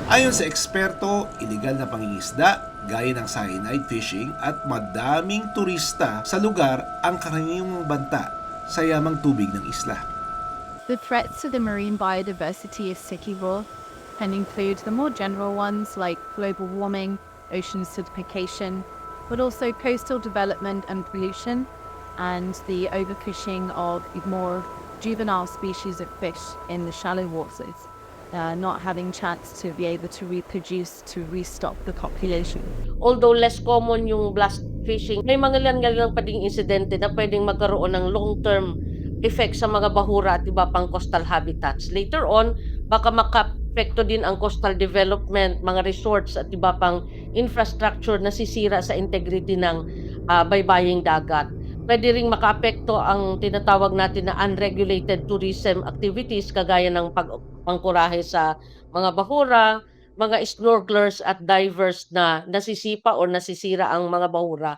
Ayon sa eksperto, iligal na pangingisda gaya ng cyanide fishing at madaming turista sa lugar ang karaniwang banta sa yamang tubig ng isla. The threats to the marine biodiversity of Sikivo can include the more general ones like global warming, ocean acidification, but also coastal development and pollution, and the overfishing of more juvenile species of fish in the shallow waters, not having chance to be able to reproduce to restock the population. Although less common yung blast fishing, may mga ilan pa ding insidente na pwedeng magkaroon ng long-term effect sa mga bahura at iba pang coastal habitats. Later on, baka makaapekto din ang coastal development, mga resorts at iba pang infrastructure na sisira sa integrity ng baybaying dagat. Pwede ring makaapekto ang tinatawag natin na unregulated tourism activities kagaya ng pangkurahe sa mga bahura, mga snorkelers at divers na nasisipa o nasisira ang mga bahura